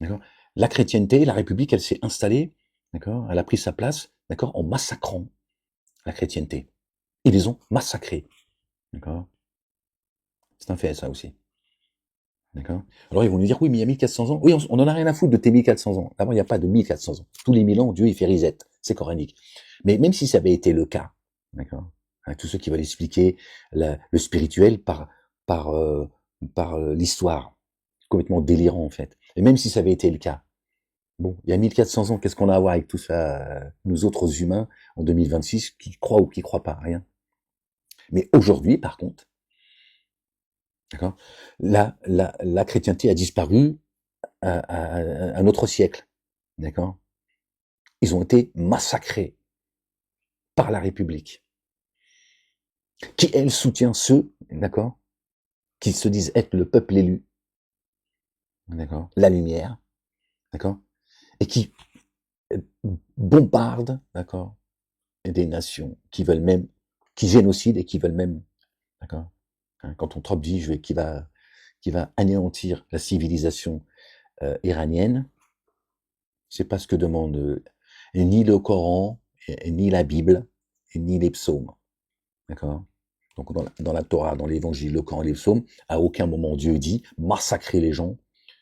D'accord. La chrétienté, la République, elle s'est installée, d'accord. Elle a pris sa place, d'accord, en massacrant la chrétienté. Ils les ont massacrés, d'accord. C'est un fait, ça aussi. D'accord. Alors ils vont nous dire, oui, mais il y a 1400 ans. Oui, on en a rien à foutre de tes 1400 ans. D'abord, il n'y a pas de 1400 ans. Tous les 1000 ans, Dieu, il fait reset. C'est coranique. Mais même si ça avait été le cas, d'accord, tous ceux qui veulent expliquer le spirituel par l'histoire, complètement délirant, en fait. Et même si ça avait été le cas, bon, il y a 1400 ans, qu'est-ce qu'on a à voir avec tout ça, nous autres humains, en 2026, qui croient ou qui croient pas, rien. Mais aujourd'hui, par contre, d'accord, la chrétienté a disparu à un autre siècle, d'accord. Ils ont été massacrés par la République, qui elle soutient ceux, d'accord, qui se disent être le peuple élu, d'accord, la lumière, d'accord, et qui bombardent, d'accord, des nations qui veulent même, qui génocident et qui veulent même, d'accord. Quand Trump dit qui va anéantir la civilisation iranienne, c'est pas ce que demande ni le Coran, ni la Bible, ni les psaumes. D'accord. Donc dans la Torah, dans l'Évangile, le Coran et les psaumes, à aucun moment Dieu dit massacrez les gens,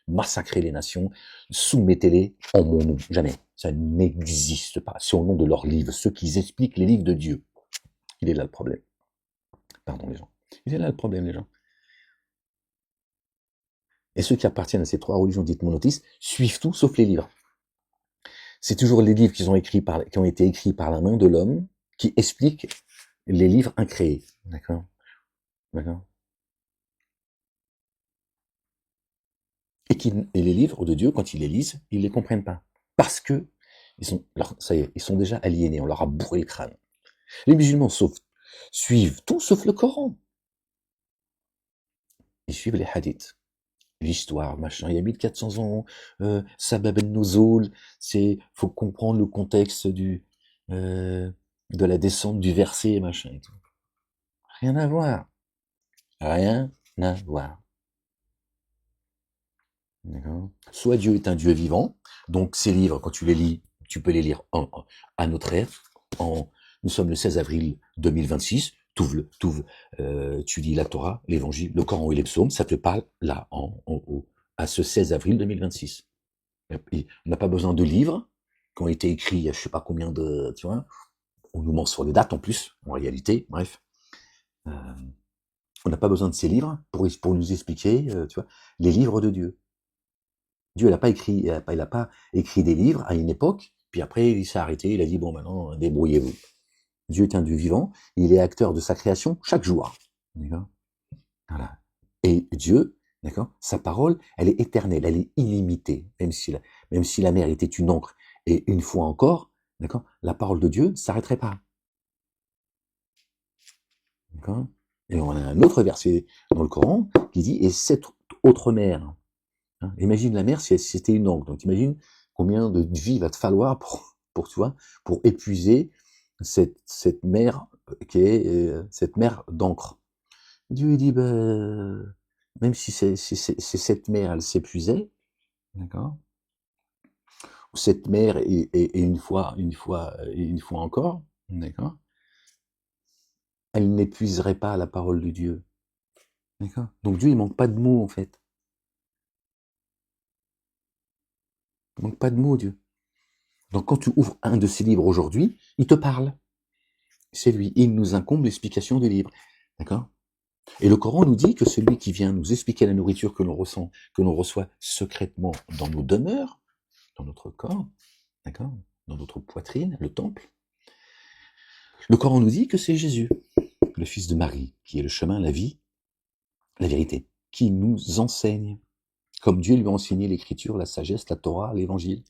massacrez les nations, soumettez-les en mon nom. Jamais. Ça n'existe pas. C'est au nom de leurs livres, ceux qui expliquent les livres de Dieu. Il est là le problème. Pardon les gens. Il est là le problème les gens. Et ceux qui appartiennent à ces trois religions dites monothéistes suivent tout sauf les livres. C'est toujours les livres qui ont été écrits par la main de l'homme qui expliquent les livres incréés. D'accord. D'accord. Et les livres de Dieu, quand ils les lisent, ils les comprennent pas. Parce que ça y est, ils sont déjà aliénés, on leur a bourré le crâne. Les musulmans suivent tout sauf le Coran. Ils suivent les hadiths. L'histoire, machin, il y a 1400 ans, Sabab al-Nuzul, faut comprendre le contexte de la descente du verset, machin et tout. Rien à voir. Rien à voir. D'accord. Soit Dieu est un Dieu vivant, donc ces livres, quand tu les lis, tu peux les lire à notre ère, Nous sommes le 16 avril 2026. Tu lis la Torah, l'Évangile, le Coran et les psaumes, ça te parle là, à ce 16 avril 2026. Et on n'a pas besoin de livres qui ont été écrits il y a je sais pas combien de, tu vois, on nous ment sur les dates en plus, en réalité, bref. On n'a pas besoin de ces livres pour nous expliquer, tu vois, les livres de Dieu. Dieu, il n'a pas écrit des livres à une époque, puis après il s'est arrêté, il a dit bon maintenant débrouillez-vous. Dieu est un Dieu vivant, il est acteur de sa création chaque jour. D'accord ? Voilà. Et Dieu, d'accord, sa parole, elle est éternelle, elle est illimitée, même si la mer était une encre, et une fois encore, d'accord, la parole de Dieu ne s'arrêterait pas. D'accord ? Et on a un autre verset dans le Coran qui dit et cette autre mer. Hein, imagine la mer si c'était une encre. Donc imagine combien de vie va te falloir pour tu vois, pour épuiser cette mer qui est cette mer d'encre. Dieu dit même si cette mer elle s'épuisait, d'accord, cette mer et une fois encore, d'accord, elle n'épuiserait pas la parole de Dieu. D'accord. Donc Dieu, il manque pas de mots, en fait. Il manque pas de mots, Dieu. Donc quand tu ouvres un de ses livres aujourd'hui, il te parle. C'est lui. Il nous incombe l'explication du livre. D'accord. Et le Coran nous dit que celui qui vient nous expliquer la nourriture que l'on reçoit secrètement dans nos demeures, dans notre corps, d'accord, dans notre poitrine, le temple, le Coran nous dit que c'est Jésus, le fils de Marie, qui est le chemin, la vie, la vérité, qui nous enseigne, comme Dieu lui a enseigné l'écriture, la sagesse, la Torah, l'évangile.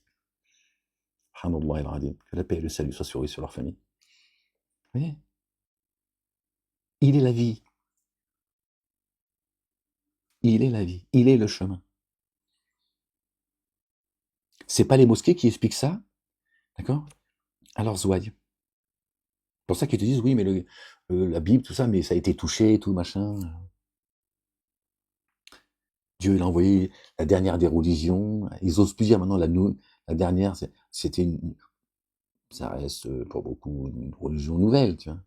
Que la paix et le salut soient sur eux et sur leur famille. Vous voyez ? Il est la vie. Il est la vie. Il est le chemin. C'est pas les mosquées qui expliquent ça, d'accord ? Alors Zouaï. C'est pour ça qu'ils te disent, oui, mais la Bible, tout ça, mais ça a été touché, tout machin. Dieu, il a envoyé la dernière des religions. Ils osent plus dire maintenant la dernière, ça reste pour beaucoup une religion nouvelle, tu vois.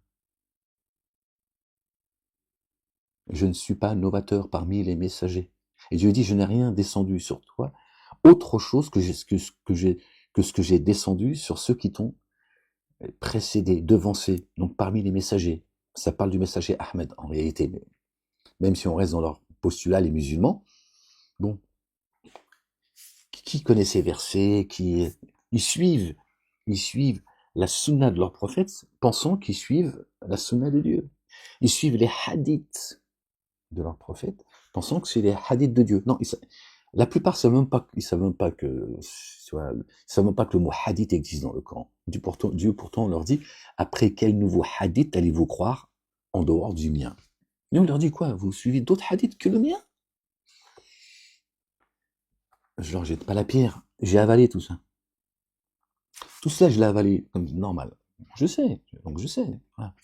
Je ne suis pas novateur parmi les messagers. Et Dieu dit, je n'ai rien descendu sur toi, autre chose que ce que j'ai descendu sur ceux qui t'ont précédé, devancé, donc parmi les messagers. Ça parle du messager Ahmed, en réalité, même si on reste dans leur postulat, les musulmans, bon, qui connaît ces versets, ils suivent la sunna de leurs prophètes, pensant qu'ils suivent la sunna de Dieu. Ils suivent les hadiths de leurs prophètes, pensant que c'est les hadiths de Dieu. Non, la plupart ne savent même pas que le mot hadith existe dans le Coran. Dieu pourtant leur dit, après quel nouveau hadith allez-vous croire en dehors du mien? Et on leur dit quoi? Vous suivez d'autres hadiths que le mien? Je leur jette pas la pierre, j'ai avalé tout ça. Tout ça, je l'ai avalé comme normal. Je sais. Voilà.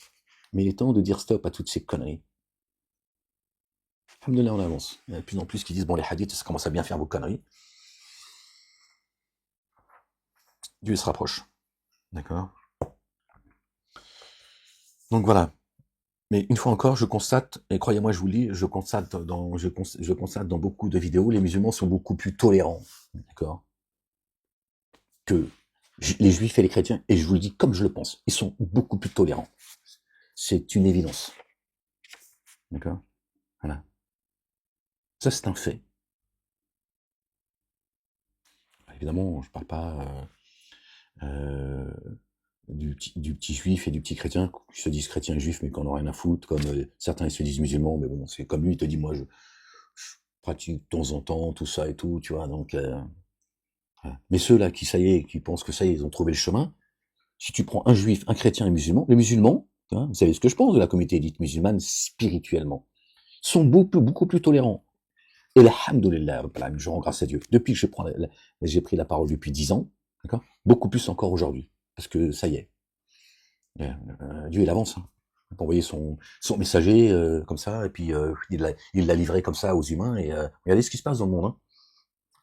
Mais il est temps de dire stop à toutes ces conneries. Alhamdoulilah, on avance. Il y a de plus en plus qui disent, bon, les hadiths, ça commence à bien faire vos conneries. Dieu se rapproche. D'accord? Donc voilà. Mais une fois encore, je constate, et croyez-moi, je vous le dis, je constate dans beaucoup de vidéos, les musulmans sont beaucoup plus tolérants, d'accord, que les juifs et les chrétiens, et je vous le dis comme je le pense, ils sont beaucoup plus tolérants. C'est une évidence. D'accord? Voilà. Ça, c'est un fait. Évidemment, je ne parle pas du petit juif et du petit chrétien qui se disent chrétiens et juifs mais qu'on n'a rien à foutre, comme certains ils se disent musulmans, mais bon, c'est comme lui, il te dit, moi, je pratique de temps en temps, tout ça et tout, tu vois, donc... voilà. Mais ceux-là qui, ça y est, qui pensent que ça y est, ils ont trouvé le chemin, si tu prends un juif, un chrétien et un musulman, les musulmans, hein, vous savez ce que je pense de la communauté élite musulmane spirituellement, sont beaucoup plus tolérants. Et alhamdoulilah, je rends grâce à Dieu. Depuis que j'ai pris la parole depuis 10 ans, d'accord, beaucoup plus encore aujourd'hui. Parce que ça y est. Dieu, il avance. Hein. Il a envoyé son messager comme ça, et puis il l'a livré comme ça aux humains, et regardez ce qui se passe dans le monde. Hein.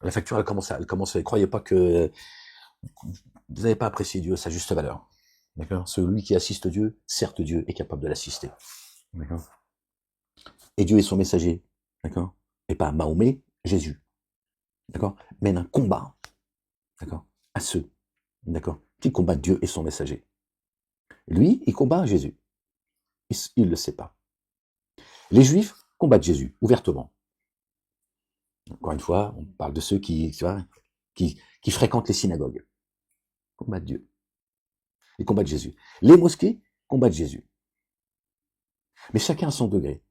La facture, elle commence. Croyez pas que vous n'avez pas apprécié Dieu à sa juste valeur. D'accord? Celui qui assiste Dieu, certes Dieu est capable de l'assister. D'accord? Et Dieu est son messager. D'accord? Et pas Mahomet, Jésus. D'accord? Mène un combat. D'accord? À ceux, d'accord, qui combattent Dieu et son messager. Lui, il combat Jésus. Il ne le sait pas. Les Juifs combattent Jésus, ouvertement. Encore une fois, on parle de ceux qui fréquentent les synagogues. Combattent Dieu. Ils combattent Jésus. Les mosquées combattent Jésus. Mais chacun à son degré.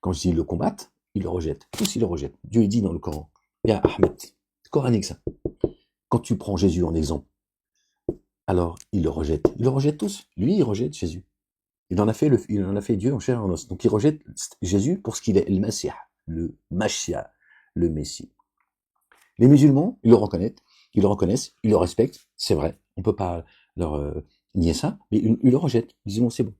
Quand je dis le combattent, ils le rejettent. Tous ils le rejettent. Dieu dit dans le Coran. Bien, Ahmed, c'est coranique ça. Quand tu prends Jésus en exemple, alors il le rejette. Ils le rejettent tous. Lui, il rejette Jésus. Il en a fait Dieu en chair et en os. Donc il rejette Jésus pour ce qu'il est, le Mashiach, le Messie. Les musulmans, ils le reconnaissent, ils le respectent, c'est vrai, on peut pas leur nier ça, mais ils le rejettent, ils disent bon, c'est bon.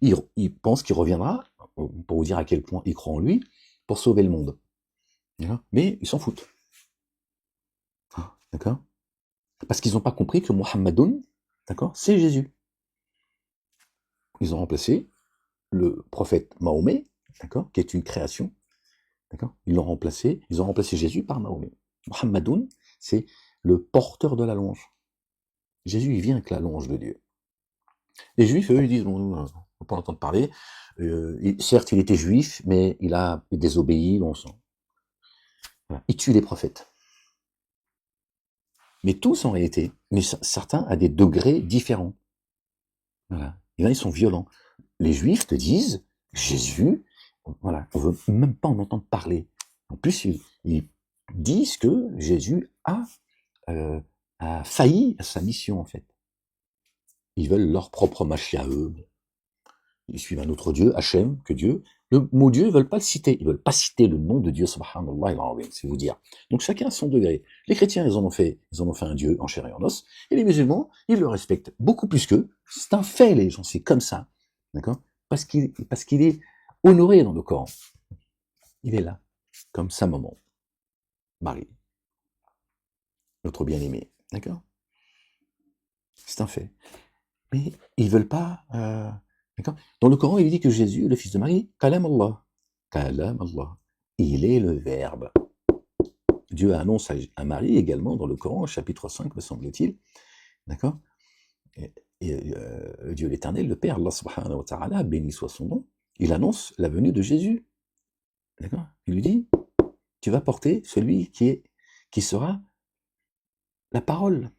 Ils pensent qu'il reviendra, pour vous dire à quel point ils croient en lui, pour sauver le monde. Mais ils s'en foutent. D'accord? Parce qu'ils n'ont pas compris que Muhammadoun, d'accord, c'est Jésus. Ils ont remplacé le prophète Mahomet, d'accord, qui est une création, d'accord. Ils ont remplacé Jésus par Mahomet. Muhammadoun, c'est le porteur de la louange. Jésus, il vient avec la louange de Dieu. Les Juifs, eux, ils disent, bon, on ne peut pas entendre parler. Certes, il était juif, mais il a désobéi, bon sang. Voilà. Il tue les prophètes. Mais tous, en réalité, mais certains à des degrés différents. Voilà. Et là, ils sont violents. Les Juifs te disent, Jésus, voilà, on veut même pas en entendre parler. En plus, ils disent que Jésus a failli à sa mission, en fait. Ils veulent leur propre machia à eux. Ils suivent un autre Dieu, Hachem, que Dieu. Le mot Dieu, ils veulent pas le citer. Ils veulent pas citer le nom de Dieu, subhanallah, c'est vous dire. Donc chacun à son degré. Les chrétiens, ils en ont fait un Dieu en chair et en os. Et les musulmans, ils le respectent beaucoup plus qu'eux. C'est un fait, les gens, c'est comme ça. D'accord? Parce qu'il est honoré dans le Coran. Il est là, comme sa maman, Marie, notre bien-aimé. D'accord? C'est un fait. Mais ils veulent pas. D'accord? Dans le Coran, il dit que Jésus, le fils de Marie, Kalam Allah. Kalam Allah. Il est le Verbe. Dieu annonce à Marie également dans le Coran, chapitre 5, me semble-t-il. D'accord? Dieu l'Éternel, le Père, Allah subhanahu wa ta'ala, béni soit son nom, il annonce la venue de Jésus. D'accord? Il lui dit, tu vas porter celui qui sera la parole.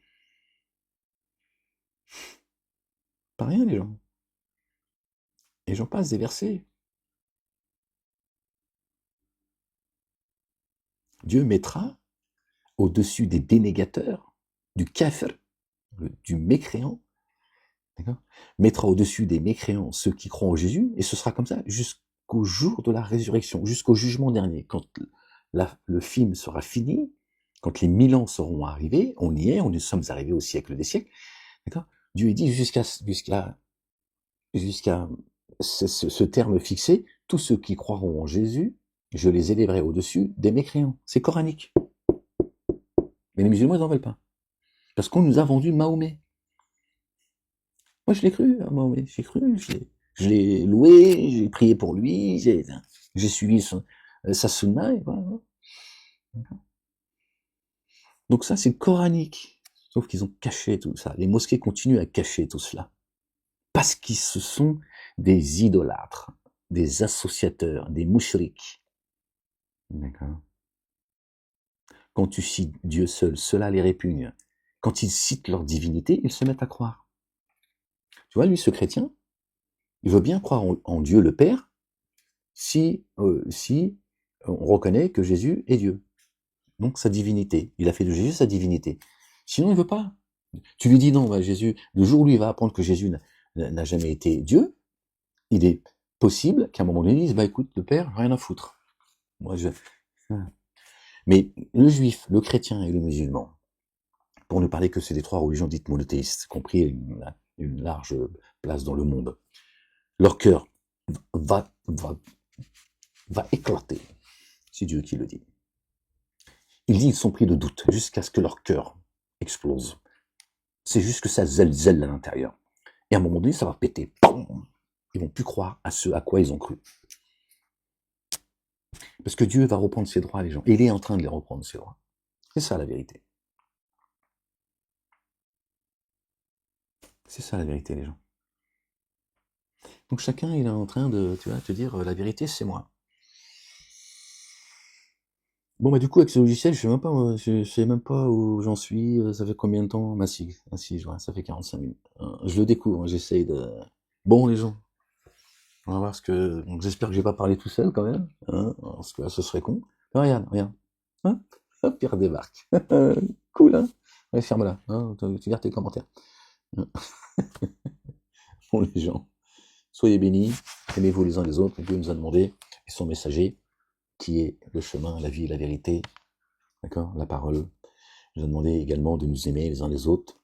Pas rien, les gens. Et j'en passe des versets. Dieu mettra au-dessus des dénégateurs, du kafir, du mécréant, d'accord, mettra au-dessus des mécréants ceux qui croient en Jésus, et ce sera comme ça jusqu'au jour de la résurrection, jusqu'au jugement dernier. Quand le film sera fini, quand les 1000 ans seront arrivés, on y est, nous sommes arrivés au siècle des siècles, d'accord. Dieu dit jusqu'à ce terme fixé, tous ceux qui croiront en Jésus, je les élèverai au-dessus des mécréants. C'est coranique. Mais les musulmans, ils n'en veulent pas. Parce qu'on nous a vendu Mahomet. Moi, je l'ai cru, à Mahomet. J'ai cru, je l'ai loué, j'ai prié pour lui, j'ai suivi sa sunna, et voilà. Donc ça, c'est coranique. Sauf qu'ils ont caché tout ça. Les mosquées continuent à cacher tout cela. Parce qu'ils se sont des idolâtres, des associateurs, des mouchriks. D'accord. Quand tu cites Dieu seul, cela les répugne. Quand ils citent leur divinité, ils se mettent à croire. Tu vois, lui, ce chrétien, il veut bien croire en Dieu le Père si on reconnaît que Jésus est Dieu. Donc sa divinité. Il a fait de Jésus sa divinité. Sinon, il veut pas. Tu lui dis non, bah, Jésus, le jour où il va apprendre que Jésus n'a jamais été Dieu, il est possible qu'à un moment donné, il dise, bah écoute, le Père, rien à foutre. Moi, Mais le juif, le chrétien et le musulman, pour ne parler que c'est des trois religions dites monothéistes, compris une large place dans le monde, leur cœur va éclater. C'est Dieu qui le dit. Il dit, ils sont pris de doute jusqu'à ce que leur cœur explose. C'est juste que ça zèle à l'intérieur. Et à un moment donné, ça va péter. Boum. Ils vont plus croire à ce à quoi ils ont cru. Parce que Dieu va reprendre ses droits, les gens. Et il est en train de les reprendre, ses droits. C'est ça la vérité. C'est ça la vérité, les gens. Donc chacun, il est en train de, tu vois, te dire, la vérité, c'est moi. Bon, bah du coup, avec ce logiciel, je sais même pas où j'en suis, ça fait combien de temps? Bah si, je vois, ça fait 45 minutes. Je le découvre, hein, j'essaye de... Bon, les gens, on va voir ce que... Donc j'espère que je vais pas parler tout seul, quand même, hein, parce que là, ce serait con. Ah, regarde, regarde. Hein, hop, il redébarque. Cool, hein? Allez, ferme-la, hein, tu gardes tes commentaires. Hein. Bon, les gens, soyez bénis, aimez-vous les uns les autres, Dieu nous a demandé, et son messager, qui est le chemin, la vie et la vérité, d'accord, la parole. Il nous a demandé également de nous aimer les uns les autres.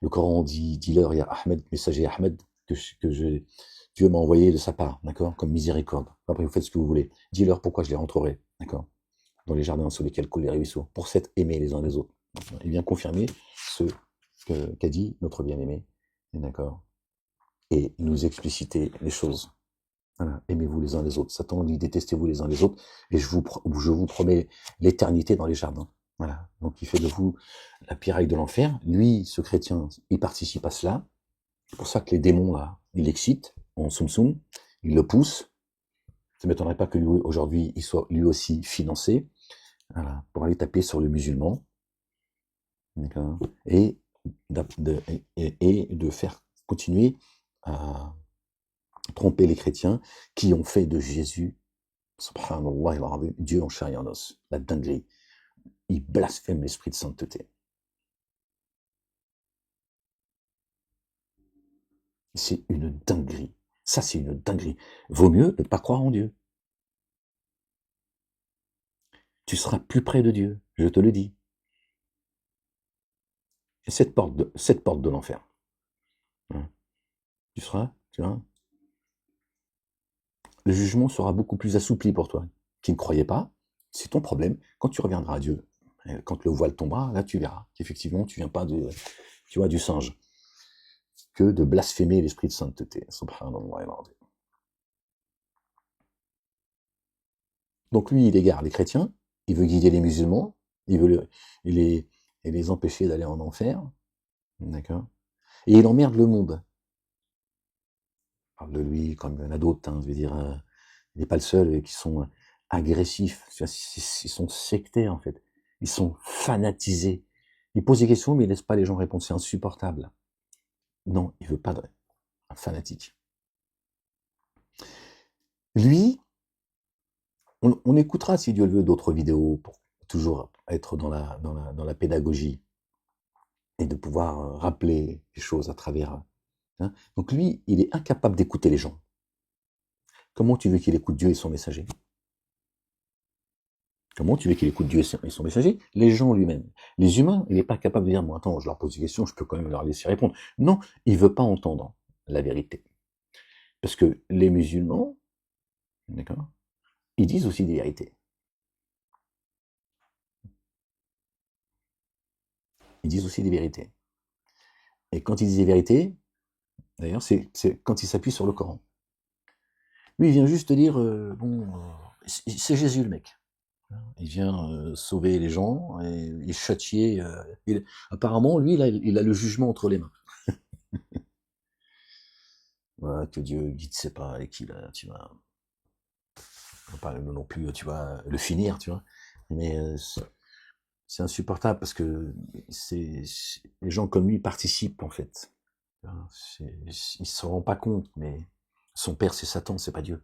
Le Coran dit, dis-leur, il y a Ahmed, messager Ahmed, Dieu m'a envoyé de sa part, d'accord, comme miséricorde. Après, vous faites ce que vous voulez. Dis-leur pourquoi je les rentrerai, d'accord, dans les jardins sur lesquels coulent les ruisseaux, pour s'être aimés les uns les autres. Et bien confirmer ce qu'a dit notre bien-aimé, d'accord, et nous expliciter les choses. Voilà, aimez-vous les uns les autres. Satan dit détestez-vous les uns les autres, et je vous promets l'éternité dans les jardins. Voilà. Donc il fait de vous la piraille de l'enfer. Lui, ce chrétien, il participe à cela. C'est pour ça que les démons, là, ils l'excitent en soum-soum, ils le poussent. Ça ne m'étonnerait pas que lui, aujourd'hui, il soit lui aussi financé, voilà, pour aller taper sur le musulman. D'accord. Et de faire continuer à tromper les chrétiens qui ont fait de Jésus, subhanallah, Dieu en chair et en os, la dinguerie. Ils blasphèment l'esprit de sainteté. C'est une dinguerie. Ça, c'est une dinguerie. Vaut mieux ne pas croire en Dieu. Tu seras plus près de Dieu, je te le dis. Et cette porte de l'enfer. Hein. Tu vois, le jugement sera beaucoup plus assoupli pour toi. Qui ne croyais pas, c'est ton problème. Quand tu reviendras à Dieu, quand le voile tombera, là tu verras qu'effectivement tu viens pas du singe, que de blasphémer l'esprit de sainteté. Subhanallah. Donc lui, il égare les chrétiens, il veut guider les musulmans, il veut les empêcher d'aller en enfer, d'accord. Et il emmerde le monde. On parle de lui comme il y en a d'autres, hein, je veux dire, il n'est pas le seul, qui sont agressifs, ils sont sectaires en fait, ils sont fanatisés. Ils posent des questions mais ils laissent pas les gens répondre, c'est insupportable. Non, il veut pas un fanatique. Lui, on écoutera si Dieu le veut d'autres vidéos pour toujours être dans la pédagogie et de pouvoir rappeler les choses à travers. Hein. Donc lui, il est incapable d'écouter les gens. Comment tu veux qu'il écoute Dieu et son messager? Comment tu veux qu'il écoute Dieu et son messager? Les gens lui-même. Les humains, il n'est pas capable de dire, moi, attends, je leur pose des questions, je peux quand même leur laisser répondre. Non, il ne veut pas entendre la vérité. Parce que les musulmans, d'accord, ils disent aussi des vérités. Ils disent aussi des vérités. Et quand ils disent des vérités, d'ailleurs, c'est quand ils s'appuient sur le Coran. Lui, il vient juste te dire, c'est Jésus le mec. Il vient sauver les gens et châtier. Apparemment, lui, il a le jugement entre les mains. Voilà, que Dieu guide ses pas et qu'il tu vas pas non plus, tu vas le finir, tu vois. Mais c'est insupportable parce que les gens comme lui participent en fait. Il se rend pas compte, mais son père c'est Satan, c'est pas Dieu.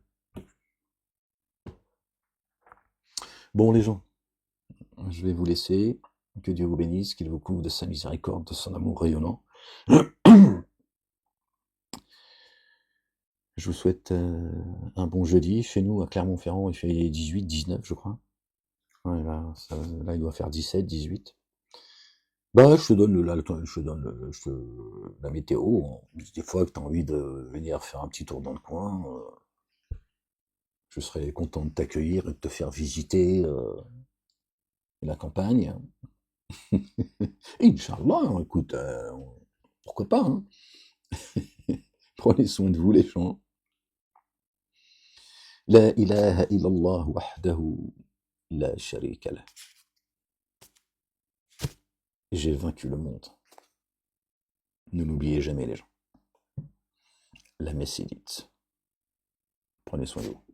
Bon les gens, je vais vous laisser. Que Dieu vous bénisse, qu'il vous couvre de sa miséricorde, de son amour rayonnant. Je vous souhaite un bon jeudi. Chez nous, à Clermont-Ferrand, il fait 18, 19, je crois. Ouais, là, il doit faire 17, 18. Bah, je te donne la météo. Des fois que tu as envie de venir faire un petit tour dans le coin, je serais content de t'accueillir et de te faire visiter la campagne. Inch'Allah, écoute, pourquoi pas, hein. Prenez soin de vous, les gens. La ilaha illallah wahdahu la sharika lah. J'ai vaincu le monde. Ne l'oubliez jamais, les gens. La messe est dite. Prenez soin de vous.